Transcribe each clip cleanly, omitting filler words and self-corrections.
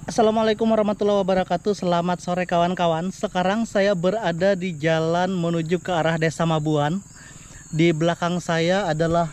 Assalamualaikum warahmatullahi wabarakatuh. Selamat sore kawan-kawan. Sekarang saya berada di jalan menuju ke arah Desa Mabuan. Di belakang saya adalah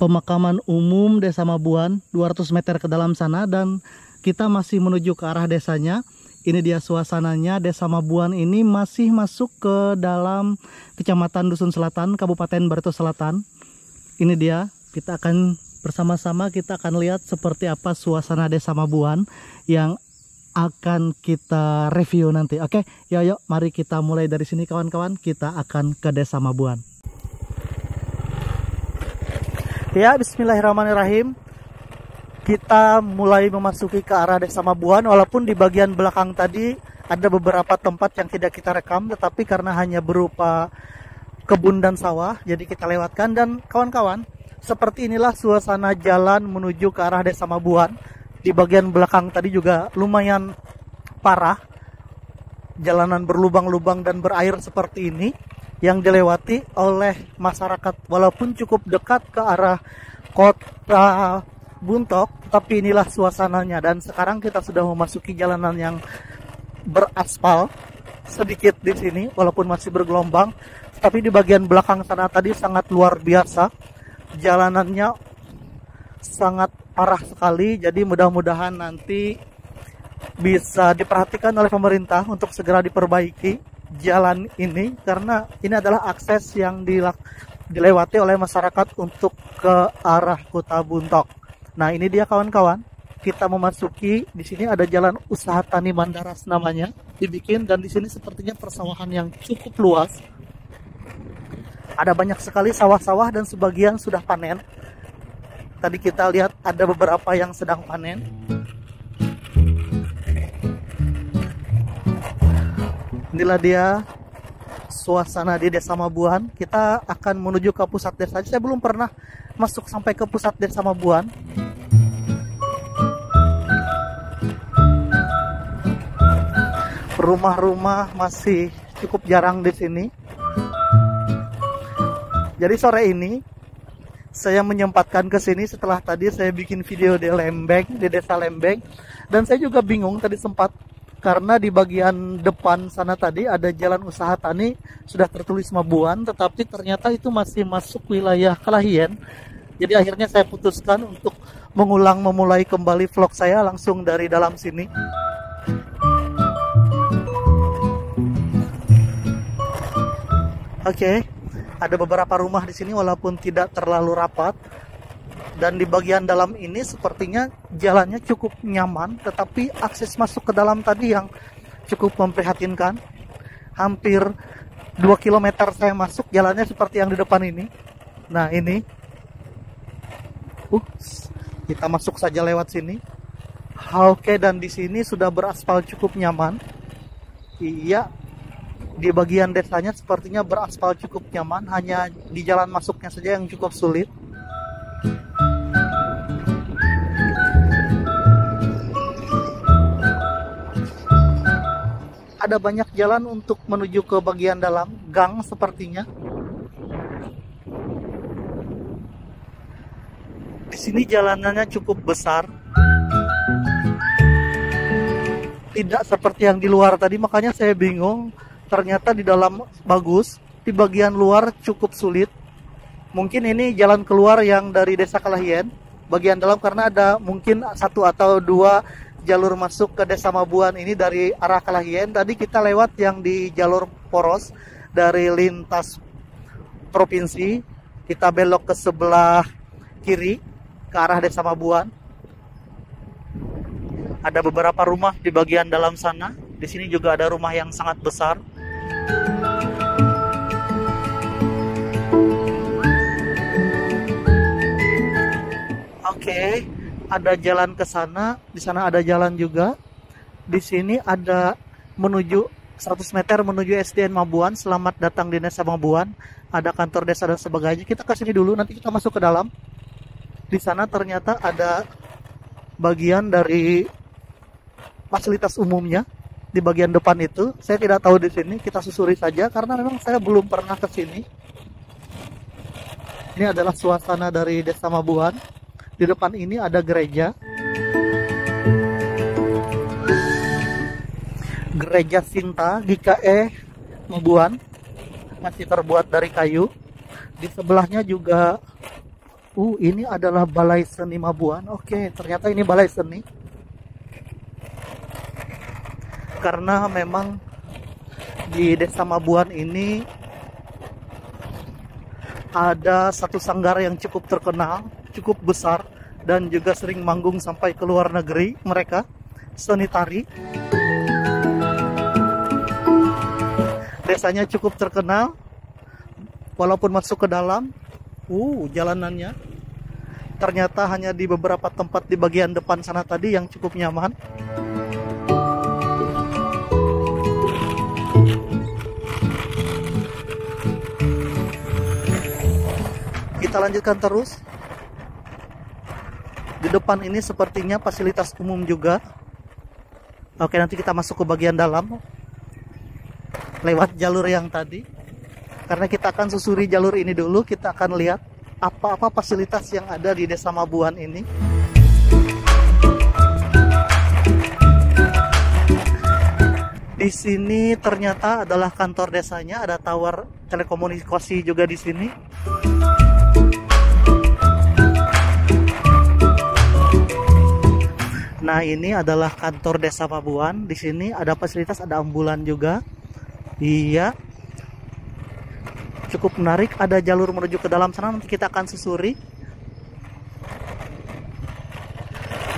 pemakaman umum Desa Mabuan, 200 meter ke dalam sana, dan kita masih menuju ke arah desanya. Ini dia suasananya. Desa Mabuan ini masih masuk ke dalam Kecamatan Dusun Selatan, Kabupaten Barito Selatan. Ini dia, kita akan bersama-sama lihat seperti apa suasana Desa Mabuan yang akan kita review nanti. Oke, yuk mari kita mulai dari sini kawan-kawan. Kita akan ke Desa Mabuan. Ya, bismillahirrahmanirrahim. Kita mulai memasuki ke arah Desa Mabuan. Walaupun di bagian belakang tadi ada beberapa tempat yang tidak kita rekam, tetapi karena hanya berupa kebun dan sawah, jadi kita lewatkan. Dan kawan-kawan, seperti inilah suasana jalan menuju ke arah Desa Mabuan. Di bagian belakang tadi juga lumayan parah. Jalanan berlubang-lubang dan berair seperti ini yang dilewati oleh masyarakat. Walaupun cukup dekat ke arah kota Buntok, tapi inilah suasananya. Dan sekarang kita sudah memasuki jalanan yang beraspal sedikit di sini, walaupun masih bergelombang. Tapi di bagian belakang sana tadi sangat luar biasa. Jalanannya sangat parah sekali, jadi mudah-mudahan nanti bisa diperhatikan oleh pemerintah untuk segera diperbaiki jalan ini, karena ini adalah akses yang dilewati oleh masyarakat untuk ke arah Kota Buntok. Nah, ini dia kawan-kawan, kita memasuki. Di sini ada jalan usaha tani Mandaras namanya dibikin, dan di sini sepertinya persawahan yang cukup luas. Ada banyak sekali sawah-sawah dan sebagian sudah panen. Tadi kita lihat ada beberapa yang sedang panen. Inilah dia suasana di Desa Mabuan. Kita akan menuju ke pusat desa. Saya belum pernah masuk sampai ke pusat Desa Mabuan. Rumah-rumah masih cukup jarang di sini. Jadi sore ini saya menyempatkan ke sini setelah tadi saya bikin video di Lembeng, di Desa Lembeng, dan saya juga bingung tadi sempat karena di bagian depan sana tadi ada jalan usaha tani sudah tertulis Mabuan, tetapi ternyata itu masih masuk wilayah Kalahien. Jadi akhirnya saya putuskan untuk memulai kembali vlog saya langsung dari dalam sini. Oke. Ada beberapa rumah di sini walaupun tidak terlalu rapat, dan di bagian dalam ini sepertinya jalannya cukup nyaman, tetapi akses masuk ke dalam tadi yang cukup memprihatinkan. Hampir 2 km saya masuk, jalannya seperti yang di depan ini. Nah, ini kita masuk saja lewat sini. Oke, dan di sini sudah beraspal cukup nyaman. Iya, di bagian desanya sepertinya beraspal cukup nyaman, hanya di jalan masuknya saja yang cukup sulit. Ada banyak jalan untuk menuju ke bagian dalam, gang sepertinya. Di sini jalanannya cukup besar. Tidak seperti yang di luar tadi, makanya saya bingung. Ternyata di dalam bagus, di bagian luar cukup sulit. Mungkin ini jalan keluar yang dari Desa Kalahien, bagian dalam, karena ada mungkin 1 atau 2 jalur masuk ke Desa Mabuan ini dari arah Kalahien. Tadi kita lewat yang di jalur poros dari lintas provinsi, kita belok ke sebelah kiri ke arah Desa Mabuan. Ada beberapa rumah di bagian dalam sana. Di sini juga ada rumah yang sangat besar. Oke, ada jalan ke sana. Di sana ada jalan juga. Di sini ada menuju 100 meter menuju SDN Mabuan. Selamat datang di Desa Mabuan. Ada kantor desa dan sebagainya. Kita ke sini dulu, nanti kita masuk ke dalam. Di sana ternyata ada bagian dari fasilitas umumnya. Di bagian depan itu, saya tidak tahu di sini, kita susuri saja karena memang saya belum pernah ke sini. Ini adalah suasana dari Desa Mabuan. Di depan ini ada gereja. Gereja Sinta GKE Mabuan, masih terbuat dari kayu. Di sebelahnya juga ini adalah Balai Seni Mabuan. Oke, ternyata ini Balai Seni. Karena memang di Desa Mabuan ini ada satu sanggar yang cukup terkenal, cukup besar, dan juga sering manggung sampai ke luar negeri mereka, seni tari. Desanya cukup terkenal, walaupun masuk ke dalam, jalanannya ternyata hanya di beberapa tempat di bagian depan sana tadi yang cukup nyaman. Kita lanjutkan terus. Di depan ini sepertinya fasilitas umum juga. Oke, nanti kita masuk ke bagian dalam lewat jalur yang tadi. Karena kita akan susuri jalur ini dulu, kita akan lihat apa-apa fasilitas yang ada di Desa Mabuan ini. Di sini ternyata adalah kantor desanya, ada tower telekomunikasi juga di sini. Nah, ini adalah kantor Desa Mabuan. Di sini ada fasilitas, ada ambulan juga. Iya. Cukup menarik, ada jalur menuju ke dalam sana, nanti kita akan susuri.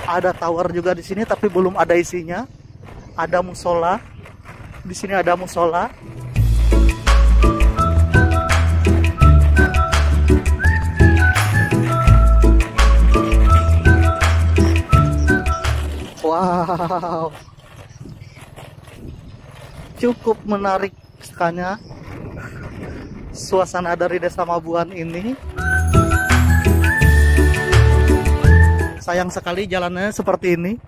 Ada tower juga di sini tapi belum ada isinya. Ada musola. Di sini ada musola. Wow. Cukup menarik sekali suasana dari Desa Mabuan ini. Sayang sekali jalannya seperti ini.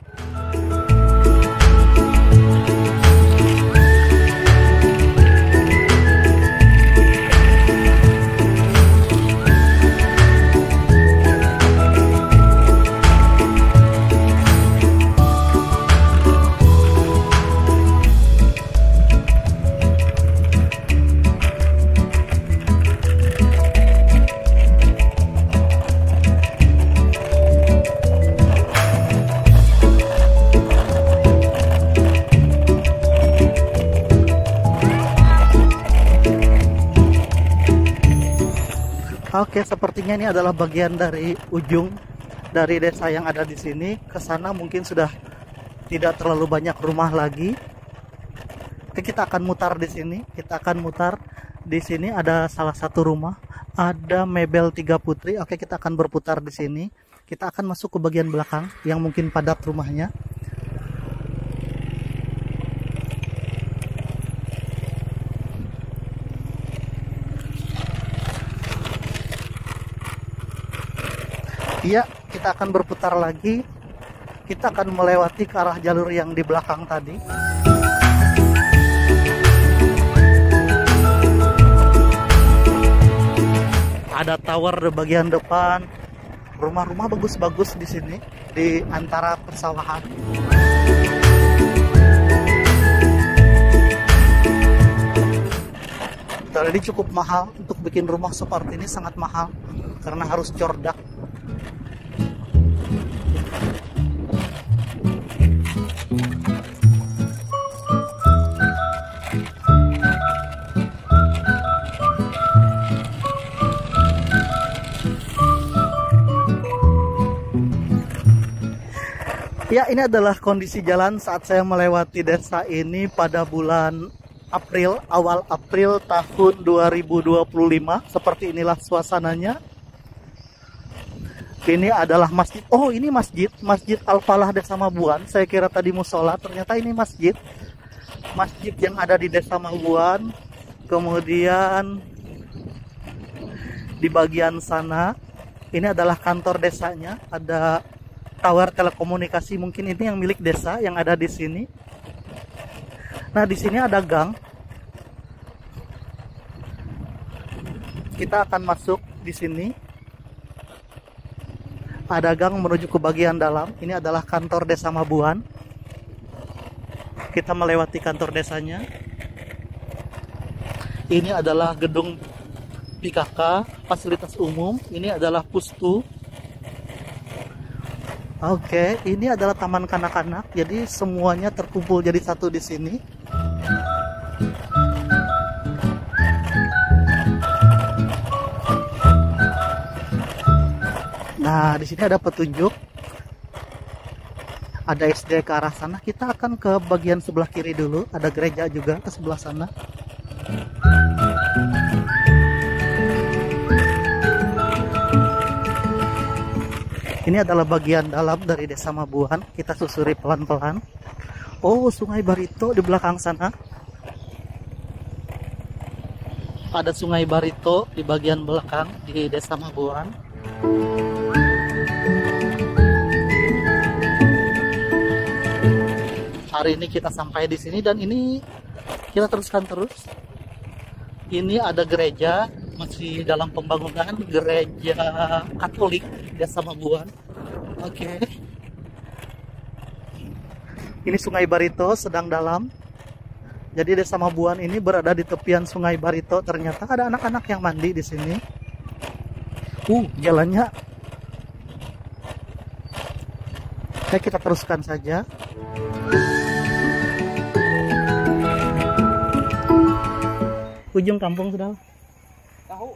Oke, sepertinya ini adalah bagian dari ujung dari desa yang ada di sini. Ke sana mungkin sudah tidak terlalu banyak rumah lagi. Oke, kita akan mutar di sini. Kita akan mutar di sini, ada salah satu rumah, ada Mebel Tiga Putri. Oke, kita akan berputar di sini. Kita akan masuk ke bagian belakang yang mungkin padat rumahnya. Iya, kita akan berputar lagi. Kita akan melewati ke arah jalur yang di belakang tadi. Ada tower di bagian depan. Rumah-rumah bagus-bagus di sini, di antara persawahan. Jadi cukup mahal untuk bikin rumah seperti ini, sangat mahal karena harus cordak. Ya, ini adalah kondisi jalan saat saya melewati desa ini pada bulan April, awal April tahun 2025. Seperti inilah suasananya. Ini adalah masjid. Oh, ini masjid, Masjid Al-Falah Desa Mabuan. Saya kira tadi musola, ternyata ini masjid. Masjid yang ada di Desa Mabuan. Kemudian di bagian sana ini adalah kantor desanya. Ada tower telekomunikasi, mungkin ini yang milik desa yang ada di sini. Nah, di sini ada gang. Kita akan masuk di sini. Ada gang menuju ke bagian dalam. Ini adalah kantor Desa Mabuan. Kita melewati kantor desanya. Ini adalah gedung PKK, fasilitas umum. Ini adalah Pustu. Oke, ini adalah taman kanak-kanak. Jadi semuanya terkumpul jadi satu di sini. Nah, di sini ada petunjuk. Ada SD ke arah sana. Kita akan ke bagian sebelah kiri dulu. Ada gereja juga ke sebelah sana. Ini adalah bagian dalam dari Desa Mabuan. Kita susuri pelan-pelan. Oh, Sungai Barito di belakang sana. Ada Sungai Barito di bagian belakang di Desa Mabuan. Hari ini kita sampai di sini dan ini kita teruskan terus. Ini ada gereja masih dalam pembangunan, gereja Katolik Desa Mabuan. Oke. Ini Sungai Barito sedang dalam. Jadi Desa Mabuan ini berada di tepian Sungai Barito. Ternyata ada anak-anak yang mandi di sini. Jalannya. Oke, kita teruskan saja. Ujung kampung sudah. Tahu.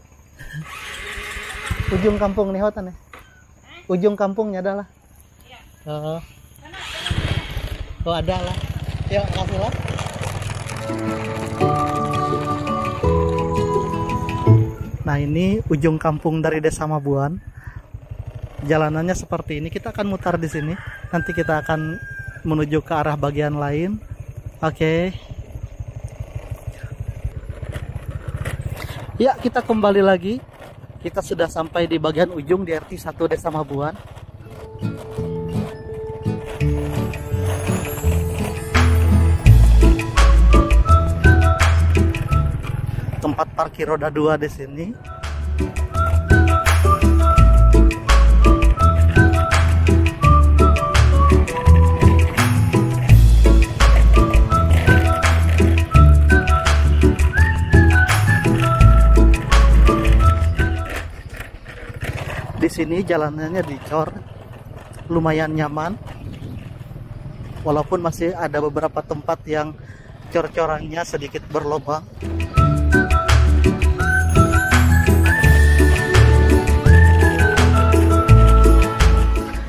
Ujung kampung nih hotan ya. Ujung kampungnya adalah. Iya. Oh ada lah. Ya, makasih lah. Nah, ini ujung kampung dari Desa Mabuan. Jalanannya seperti ini. Kita akan mutar di sini. Nanti kita akan menuju ke arah bagian lain. Oke. Ya, kita kembali lagi. Kita sudah sampai di bagian ujung di RT 1 Desa Mabuan. Tempat parkir roda 2 di sini. Di sini jalanannya dicor, lumayan nyaman. Walaupun masih ada beberapa tempat yang cor-corannya sedikit berlubang.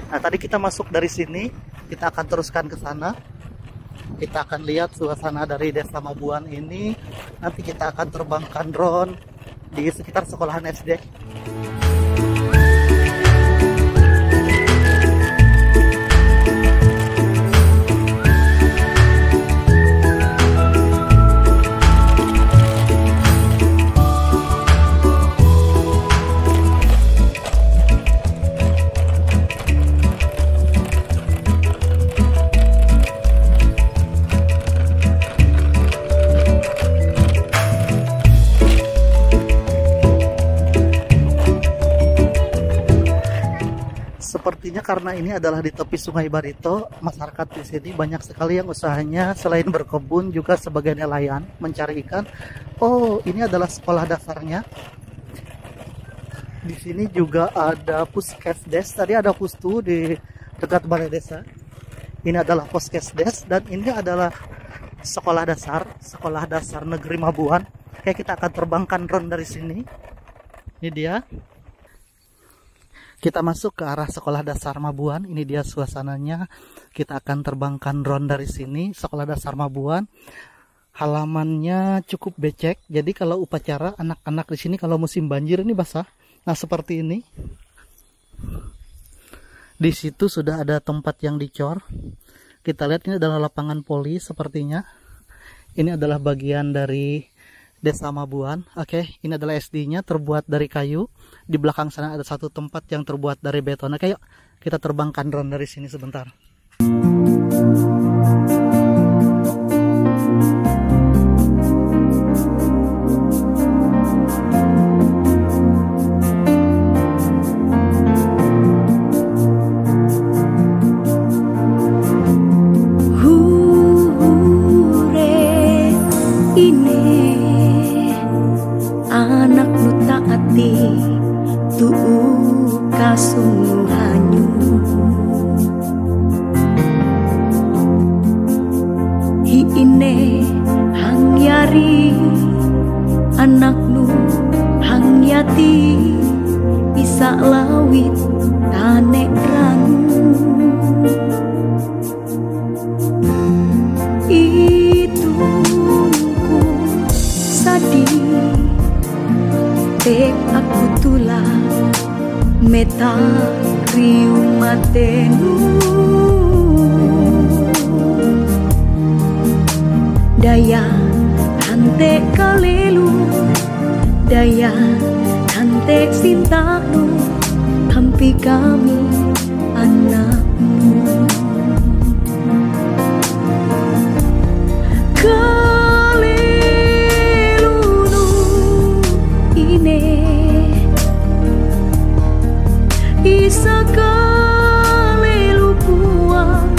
Nah, tadi kita masuk dari sini, kita akan teruskan ke sana. Kita akan lihat suasana dari Desa Mabuan ini. Nanti kita akan terbangkan drone di sekitar sekolahan SD. Sepertinya karena ini adalah di tepi Sungai Barito, masyarakat di sini banyak sekali yang usahanya selain berkebun juga sebagai nelayan, mencari ikan. Oh, ini adalah sekolah dasarnya. Di sini juga ada Puskesdes. Tadi ada Pustu di dekat balai desa. Ini adalah Puskesdes dan ini adalah sekolah dasar negeri Mabuan. Oke, kita akan terbangkan drone dari sini. Ini dia. Kita masuk ke arah sekolah dasar Mabuan. Ini dia suasananya. Kita akan terbangkan drone dari sini. Sekolah dasar Mabuan. Halamannya cukup becek. Jadi kalau upacara anak-anak di sini kalau musim banjir ini basah. Nah, seperti ini. Di situ sudah ada tempat yang dicor. Kita lihat ini adalah lapangan poli sepertinya. Ini adalah bagian dari Desa Mabuan. Oke, ini adalah SD-nya terbuat dari kayu. Di belakang sana ada satu tempat yang terbuat dari beton. Oke, yuk kita terbangkan drone dari sini sebentar. ine hang yari anaknu hang yati isa lawit tanek rangu itungku sadi tek aku tula meta riu matenu daya hante kalelu daya hante sintaku hampi kami anakmu kalelunu ine isa kalelu puang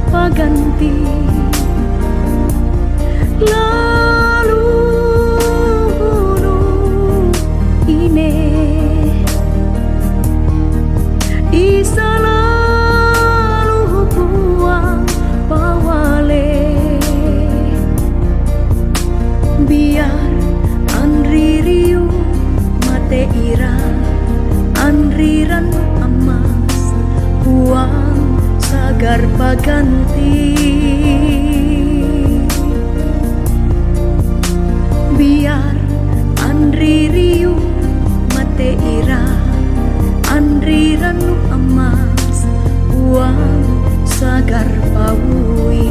paganti lalu ine isa lalu buang pawale biar andri riu mate ira andriran emas buang sagar paganti biar andri riu mate ira andri ranu emas uang sagar paui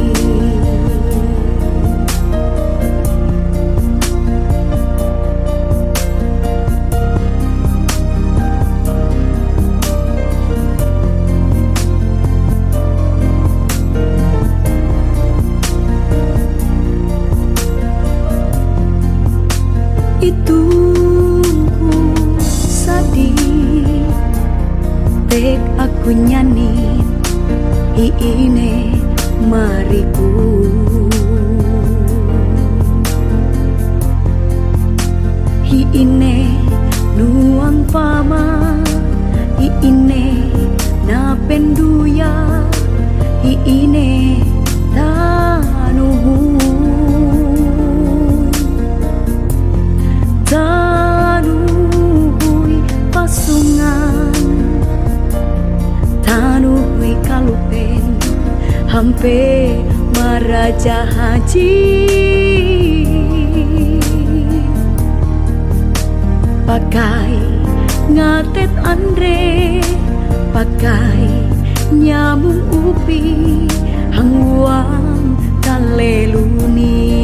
itungku sedih tek aku nyanyi iine mariku iine nuang pama iine na penduya iine tanuhu tanuhui pasungan tanuhui kalupen hampe maraja haji pakai ngatet andre pakai nyamung upi hangwang kaleluni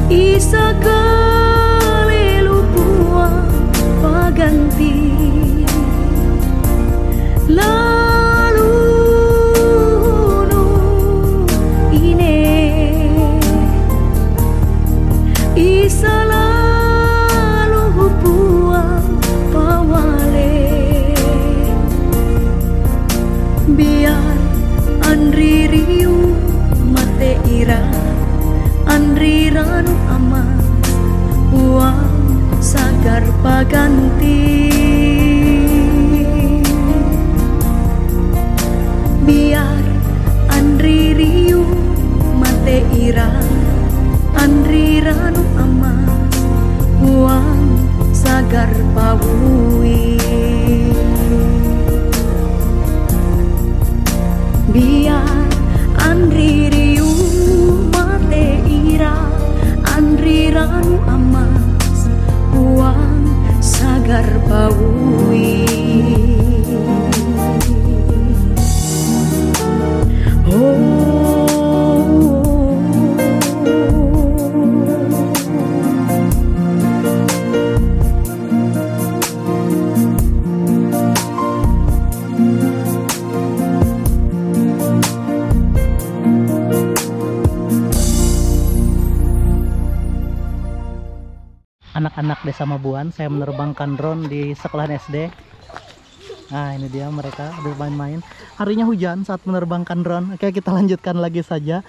isa kalelu buang paganti lalu ine isa lalu buang pawale biar andri riu mate ira andri ranu aman uang sagar paganti biar andri riu mate ira andri ranu aman uang sagar pawui biar andri riu mate ira andri ranu amas uang sagar pawui anak-anak Desa Mabuan, saya menerbangkan drone di sekolahan SD. Nah, ini dia mereka bermain-main. Harinya hujan saat menerbangkan drone. Oke, kita lanjutkan lagi saja.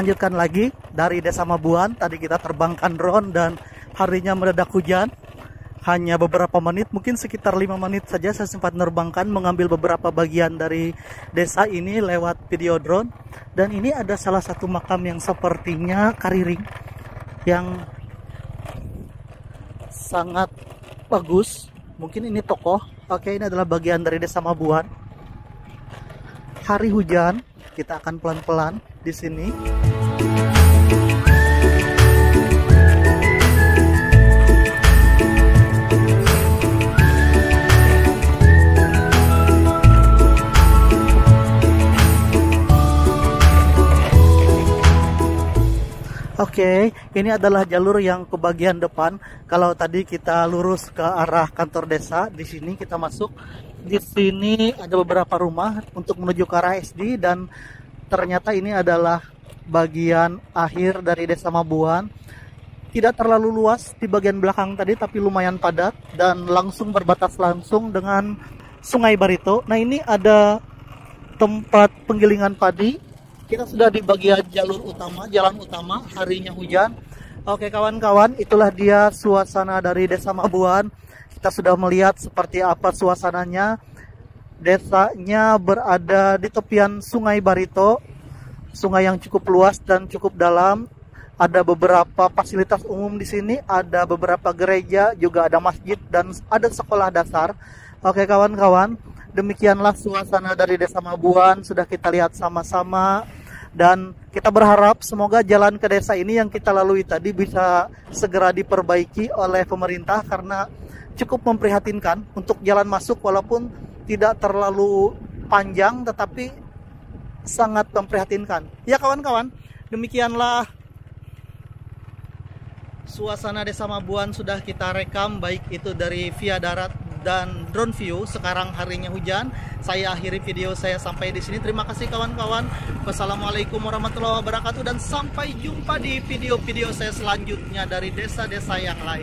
lanjutkan lagi dari Desa Mabuan. Tadi kita terbangkan drone dan harinya mendadak hujan. Hanya beberapa menit, mungkin sekitar 5 menit saja saya sempat menerbangkan, mengambil beberapa bagian dari desa ini lewat video drone. Dan ini ada salah satu makam yang sepertinya kariring, yang sangat bagus. Mungkin ini tokoh. Oke, ini adalah bagian dari Desa Mabuan. Hari hujan, kita akan pelan-pelan di sini. Oke, ini adalah jalur yang ke bagian depan. Kalau tadi kita lurus ke arah kantor desa, di sini kita masuk. Di sini ada beberapa rumah untuk menuju ke arah SD, dan ternyata ini adalah bagian akhir dari Desa Mabuan. Tidak terlalu luas di bagian belakang tadi, tapi lumayan padat dan langsung berbatas langsung dengan Sungai Barito. Nah, ini ada tempat penggilingan padi. Kita sudah di bagian jalur utama, jalan utama, harinya hujan. Oke kawan-kawan, itulah dia suasana dari Desa Mabuan. Kita sudah melihat seperti apa suasananya. Desanya berada di tepian Sungai Barito, sungai yang cukup luas dan cukup dalam. Ada beberapa fasilitas umum di sini, ada beberapa gereja, juga ada masjid dan ada sekolah dasar. Oke kawan-kawan, demikianlah suasana dari Desa Mabuan sudah kita lihat sama-sama, dan kita berharap semoga jalan ke desa ini yang kita lalui tadi bisa segera diperbaiki oleh pemerintah, karena cukup memprihatinkan untuk jalan masuk walaupun tidak terlalu panjang tetapi sangat memprihatinkan. Ya kawan-kawan, demikianlah suasana Desa Mabuan sudah kita rekam, baik itu dari via darat dan drone view. Sekarang harinya hujan. Saya akhiri video saya sampai di sini. Terima kasih kawan-kawan. Wassalamualaikum warahmatullahi wabarakatuh, dan sampai jumpa di video-video saya selanjutnya dari desa-desa yang lain.